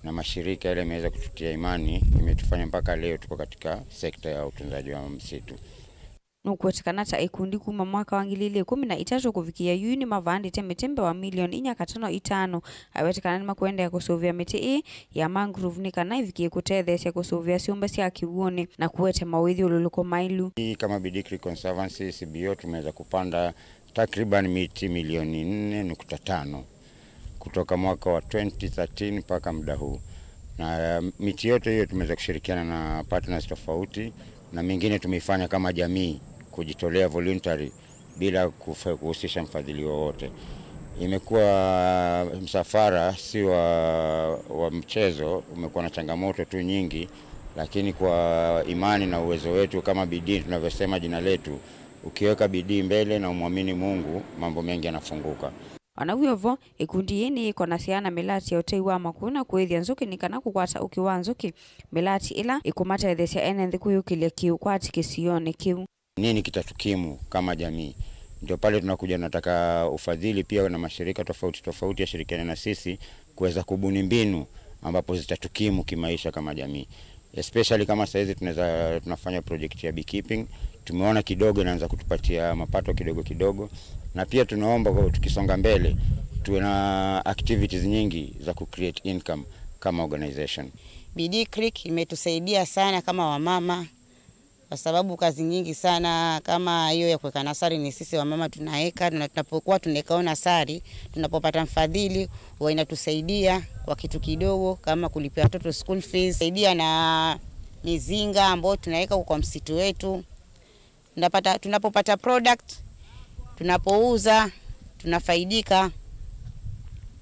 [SPEAKER 13] na mashirika yale yameweza kututia imani, imetufanya mpaka leo tuko katika sekta ya utunzaji wa msitu.
[SPEAKER 10] Nukuwetekana ta ikundi kuma mwaka wangilile 13 kufikia yuni mavandi tembe wa milioni 4.5 awetekana ni makuenda ya kusovya miti ya mangrove nikana ifikie kutethesya kusovya siumbe sia kiwuni na kuwete mawithi ululuko mailu.
[SPEAKER 13] Kama Bidii Creek Conservancy CBO tumeweza kupanda takriban miti milioni 4.5 kutoka mwaka wa 2013 mpaka muda huu. Na miti yote hiyo tumeweza kushirikiana na partners tofauti na mingine tumeifanya kama jamii kujitolea voluntary bila kuhusisha mfadhili wowote. Imekuwa msafara si wa mchezo, umekuwa na changamoto tu nyingi, lakini kwa imani na uwezo wetu kama Bidii tunavyosema jina letu, ukiweka bidii mbele na umwamini Mungu, mambo mengi yanafunguka.
[SPEAKER 10] Wanawiyovo ikundi yini iko na siana melati ya utei wa makuna kuithia nzuki nikana kukwata ukiwa nzuki melati ila ikumata edhesia enenthi kuyukilia kiu kwati kisione kiu.
[SPEAKER 13] Nini kitatukimu kama jamii? Ndio pale tunakuja nataka ufadhili pia na mashirika tofauti ya shirikiana na sisi kuweza kubuni mbinu ambapo zitatukimu kimaisha kama jamii. Especially kama saizi tunafanya project ya beekeeping, tumeona kidogo inaanza kutupatia mapato kidogo na pia tunaomba tukisonga mbele tuwe na activities nyingi za create income kama organization.
[SPEAKER 14] Bidii Creek imetusaidia sana kama wamama kwa sababu kazi nyingi sana kama hiyo ya kuweka nasari ni sisi wamama tunaweka, na tunapokuwa tunaweka nasari tunapopata mfadhili huwa inatusaidia kwa kitu kidogo kama kulipia watoto school fees, saidia na mizinga ambayo tunaweka kwa msitu wetu. Tunapopata product tunapouza tunafaidika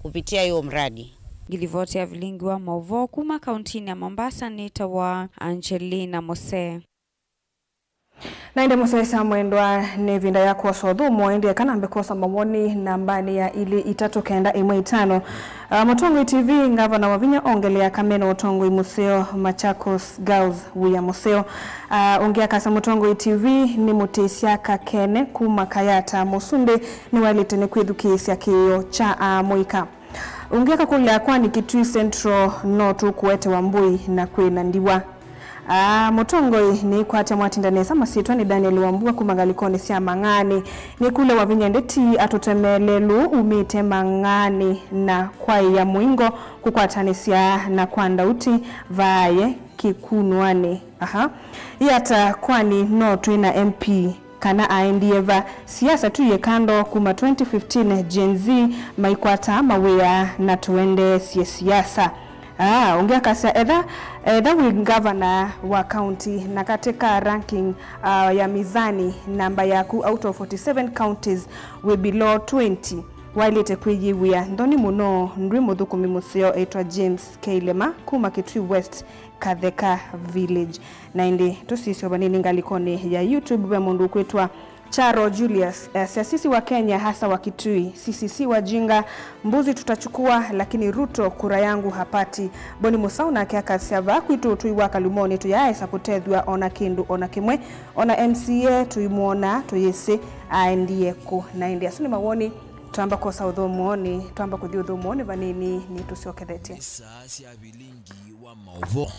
[SPEAKER 14] kupitia hiyo mradi.
[SPEAKER 10] Gilivote ya Vilingi wa Mauvoo kuma kauntini ya Mombasa nitawa Angelina Musee.
[SPEAKER 1] Na inde Musee mwendwa ni vinda ya kwa sodhumo inde kana mbekosa mawoni nambani ya ili itatokenda imwe 5. Mutongo TV ngavana wa Vinya ongelea kameno Mutongo Museo Machakos Girls Wia Museo. Ongea kasa Mutongo TV ni mutesia kakene kuma kayata Musunde ni walite ni kwithukisia kiyo cha Moika. Ongea kule kwani Kitui Central North kuwete Wambui na kwena ndiwa. Mutongo ni kwata mwatindanesa masitwa ni Daniel Wambua kumagalikoni sia mangani ni kule wa Vinya ndeti atutemelelu umite mangani na kwai ya muingo kukwatanisia na kwandauti vaye kikunwane. Yata kwani North na MP kana aendieva siasa tu yekando kuma 2015 Gen Z maikwata mawea na tuende siasa. Ongea kasa edha we governor wa county na katika ranking ya mizani namba yaku out of 47 counties we below 20 wailete kwiyiwia ndoni muno ndwi muthukumi Museo etwa James Keilema kuma Kitui West Katheka Village na indi tusisio banini ngalikoni ya YouTube be mundu kwetwa Charo Julius. Sisi wa Kenya hasa wa Kitui sisi si wajinga, mbuzi tutachukua lakini Ruto kura yangu hapati. Boni Musauna kiaka siava kwitu tuiwa Kalimoni tuyaesa kutethwa ona kindu ona kimwe ona MCA tuimuona tuyese aendieko na india suni mawoni Tuamba kwa saudho muoni, tuamba kudhiudho muoni vanini ni tusiokethete.
[SPEAKER 2] Sasa ya bilingi wa mauvo.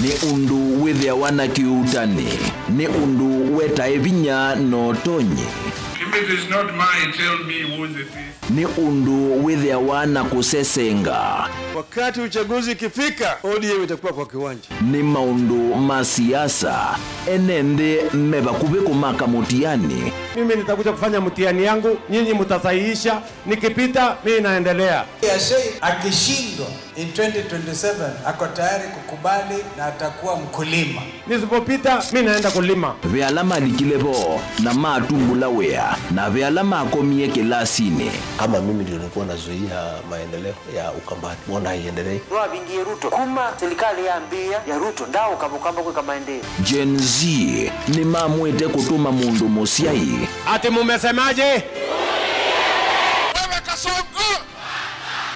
[SPEAKER 2] Ni undu withia wana kiutani. Ni undu weta evinya no tonye.
[SPEAKER 18] If it is not mine, tell me whose it is.
[SPEAKER 2] Ni undu withia wana kusesenga.
[SPEAKER 12] Wakati uchaguzi kifika, ODM itakuwa kwa kiwanja.
[SPEAKER 2] Ni maundu masiasa. Enende meba kubeko maka mutiani.
[SPEAKER 12] Mimi nitakuja kufanya mtihani yangu, nyinyi mtasahihisha, nikipita mimi naendelea.
[SPEAKER 15] Yashei akishindwa in 2027 ako tayari kukubali na atakuwa mkulima.
[SPEAKER 12] Nisipopita mimi naenda kulima.
[SPEAKER 2] Vyalama likilebo na matumbula wea na vyalama akomie kilasini.
[SPEAKER 16] Kama mimi ndio nilikuwa nazuia maendeleo ya Ukambani, mbona haiendelee?
[SPEAKER 17] Ndio vingie Ruto. Kuma serikali ya ambia ya Ruto ndao kabukamba kwa maendeleo.
[SPEAKER 2] Gen Z ni mamwete kutuma mundu mosiai.
[SPEAKER 12] Ati mumesemaje? Wewe
[SPEAKER 15] Kasongo!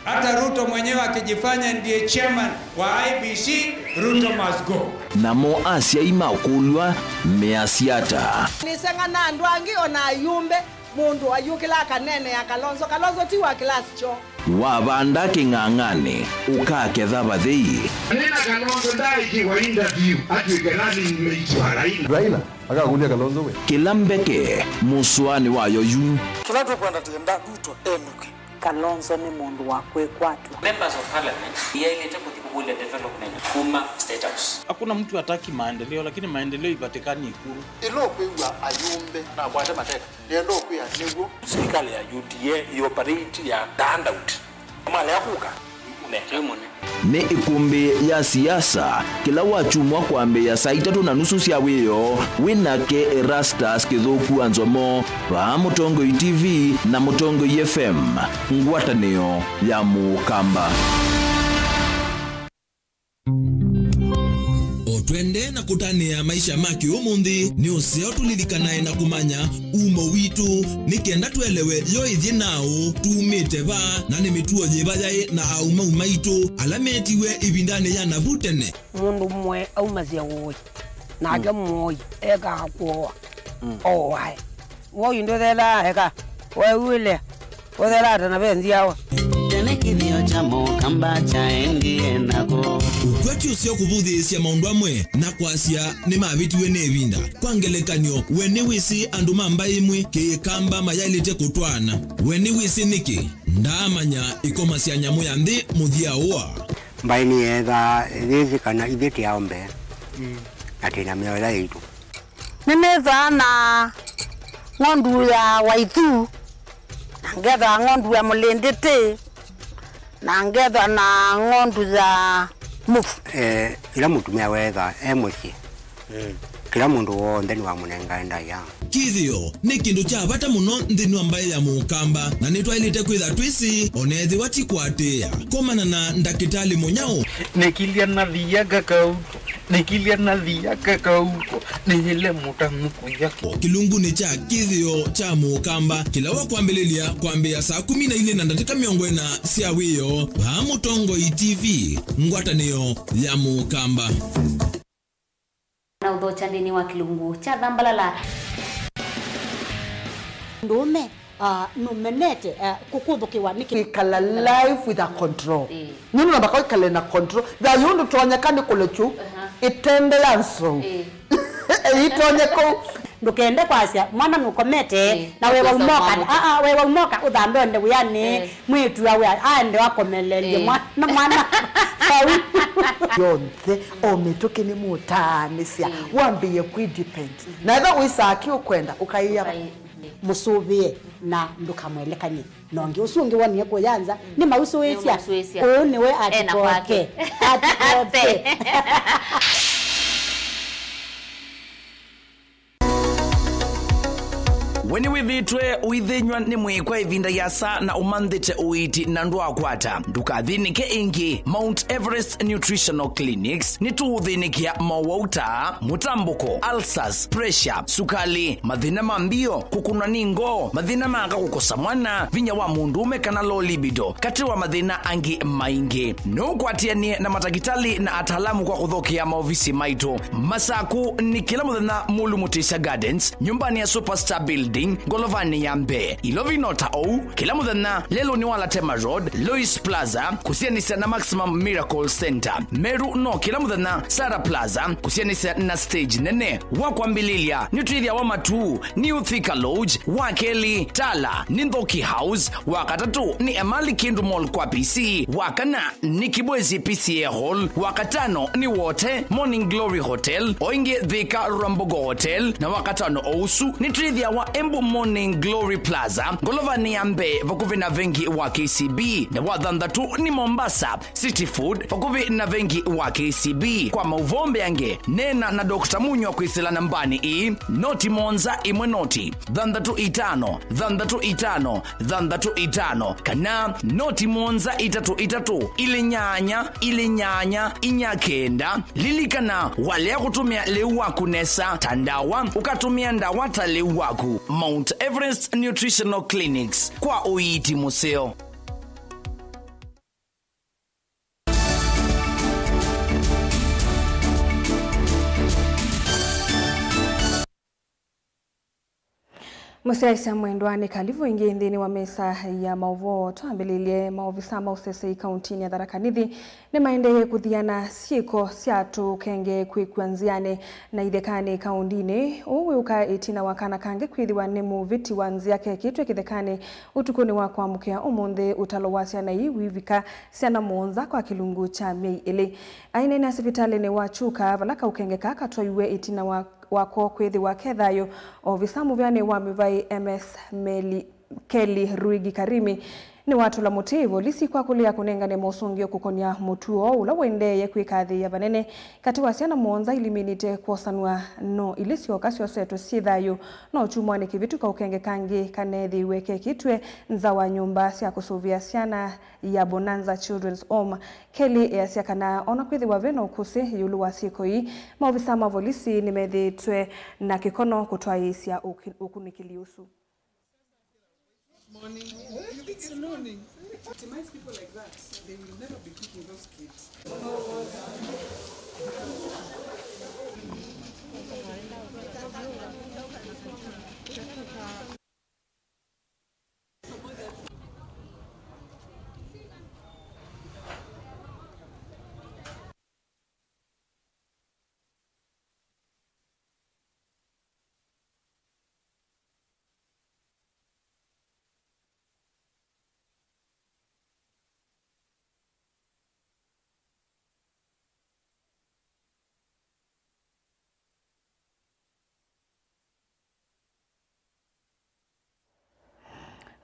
[SPEAKER 15] Hata Ruto mwenyewe akijifanya ndiye chairman wa IBC, Ruto must go.
[SPEAKER 2] Namo Asia imakulwa measiata.
[SPEAKER 25] Nisenga na ndwangi ona yumbe mundu ayukila kanene ya Kalonzo tiwa class cho.
[SPEAKER 2] Wabanda kingangane ukaketha bathei.
[SPEAKER 18] Nina Kalonzo ndaiki wa interview atuikerani mmeitwa
[SPEAKER 16] Raila akagulia Kalonzo we.
[SPEAKER 2] Kilambeke muswani wayo yu.
[SPEAKER 25] Kila kwenda tenda Ruto enuke. Kalonzo ni mundu wakwe kwatu.
[SPEAKER 26] Members of parliament yailete kutibule development kuma state house.
[SPEAKER 27] Hakuna mtu hataki maendeleo, lakini maendeleo ipatikani Ikulu.
[SPEAKER 16] Ilo kwa ayumbe na bwate mateka. Ndio kwa nigo
[SPEAKER 27] serikali ya UDA ioperate ya handout. Mali yakuka unekemone.
[SPEAKER 2] Ni ikumbi ya siasa kila wachumwa kwambe ya saa 3:30 cia wiyo winake Erastus Kithuku Anzomo wa Mutongo TV na Mutongo FM ngwatanio ya Mukamba. Otwende na kutania maisha maki umundi ni useo tulilikanae na kumanya umo witu nikenda tuelewe yo ithi nao tumite ba na ni mituo jibajae na auma umaitu alametiwe ibindane ya navutene
[SPEAKER 25] mundu mwe aumazia woi na ake mwoi eka akwoa owai woi ndo thela eka wewile wethela atana benzi yawa
[SPEAKER 28] Tenekithio cha Mukamba cha engi enako.
[SPEAKER 2] Ukweki usio kubudhisya maundu amwe na kwasia ni mavitiwe nebinda. Kwangelekanyo weni wisi andu mamba imwe kikamba mayalite kutwana. Weni wisi niki ndamanya ikomasya nyamu ya nthi muthia uwa.
[SPEAKER 29] Mbaini etha thithi kana ithiti ya ombe. Atina miola itu.
[SPEAKER 25] Ninetha na ngondu ya Waithu. Ngetha ngondu ya Mulinditi. Na ngetha na ngondu za mufu.
[SPEAKER 29] Ila mutumia wetha muci. Kila mundu wothe ni wa munenga enda ya.
[SPEAKER 2] Kithio ni kindu cha bata muno nthini ambaye ya Mukamba na nitwailite kwitha twisi onethi watikwatia komana na ndakitali munyao
[SPEAKER 27] Nikilia na thiaga kauto. Nikilia na thiaga kauto. Nihile mutamuku yake.
[SPEAKER 2] Kilungu ni cha kithio cha Mukamba kila wakwambelelia kwambia saa 12 na dakika 40 cia wiyo wa Mutongo TV ngwatanio ya Mukamba.
[SPEAKER 21] Na udhocha ndini wa Kilungu cha Dhambalala.
[SPEAKER 22] Ndume numenete kukuthukiwa niki
[SPEAKER 23] kala life with a control nini nabaka kala na control da yundu tonyekani kulechu itende lanso itonyeko
[SPEAKER 22] ndukende kwasia mwana nukomete na wewe umoka wewe umoka uthambe onde uyani mwitu awe ande wakomelelie mwana
[SPEAKER 23] yonthe ometoke ni mutanisia wambie kwidepend na ida uisaki ukwenda ukaiya
[SPEAKER 22] musubie na ndukamwelekanye nonge usungi wani yako yanza ni mausuesia one we atikoke atikoke
[SPEAKER 3] weni withitwe uithinywa ni mwikwa ivinda yasa na umanthite uiti na ndu akwata ndukathinike ingi. Mount Everest Nutritional Clinics ni tuuthinikia mawauta, mutambuko, ulcers, pressure, sukali, mathina mambio, kukuna ningo, mathina manga kukosa mwana, vinya wa mundume kana low libido, kati wa mathina angi maingi. Nukwatianie na matagitali na ataalamu kwa kuthokia maofisi maitu. Masaku ni kila muthenya Mulu Mutisha Gardens, nyumbani ya Superstar Building, Golovani ya Mbe. Ilovinota ou, kila muthenya lelo ni wala Tema Road, Lois Plaza, kusianisa na Maximum Miracle Center. Meru no kila muthenya Sara Plaza, kusianisa na stage nene. Wakwambililia nitwithia wa matu ni Uthika Lodge, Wakeli, Tala, Nindhoki House, wakatatu ni Emali Kindu Mall kwa PC, wakana ni Kibwezi PCA Hall, wakatano ni Wote Morning Glory Hotel, oinge Thika Rambogo Hotel, na wakatano ousu ni trivia wa Embu Morning Glory Plaza, Golovani ya Mbe vakuvi na vengi wa KCB, na wathandatu ni Mombasa City Food vakuvi na vengi wa KCB. Kwa mauvombe yange nena na Dr. Munyo kwisila nambani noti monza imwe noti thandatu itano kana noti monza itatu ile nyanya inyakenda lilikana wale ya kutumia leu waku nesa tandawa ukatumia ndawata leu waku. Mount Everest Nutritional Clinics kwa uiti museo.
[SPEAKER 1] Musaisa mwendwani kalivu ingi ndini wa mesa ya mauvo tuambililie maofisa mausese kauntini ya Tharaka Nithi ni maendeye kuthiana sieko siatu kenge kwikuanziane na ithekani kauntini uwe uka itina wakana kange kwithiwa ni muviti wa nziake kitwe kithekani utukuni wa kuamukea umunthe utalowasya na wivika siana monza kwa kilungu cha Mei ili aina ina sipitali ni wachuka valaka ukengeka katwaiwe itina wako kwethi wa kethayo ofisa muvyane wa mivai MS Meli Kelly Ruigi Karimi ni watu la motivo lisi kwa kulia kunengane mosongio kukonia mutuo ula wendeye kwikathi ya vanene kati wasiana monza iliminite kuosanua no ilisi wakasi waseto sithayo no chumwane kivitu ka ukenge kangi kanethi weke kitwe nza wa nyumba siya kusuvia siana ya Bonanza Children's Home. Kelly ya siya kana ona kwethi wa veno kusi yulu wa siko hii maofisa mavolisi nimethitwe na kikono kutoa isi ya ukunikiliusu.
[SPEAKER 4] Morning. It's morning. To nice people like that, they will never be kicking those kids.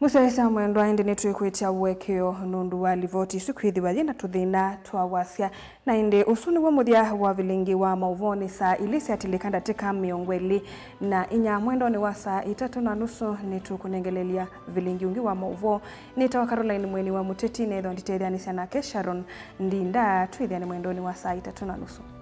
[SPEAKER 1] Musaisa mwendwa indi nitui kuitia uwekeo nundu wa livoti sukwithiwa yina tuthina twawasya na indi usuni wa muthia wa vilingi wa mauvoni saa ilisi atilikanda tika miongweli na inya mwendo ni wa saa 3:30 nitukunengelelia vilingi ungi wa mauvo nitawa Caroline Mweni wa Muteti na idho nditethia ni sana Sharon Ndinda tuithia ni mwendo ni wa saa 3:30.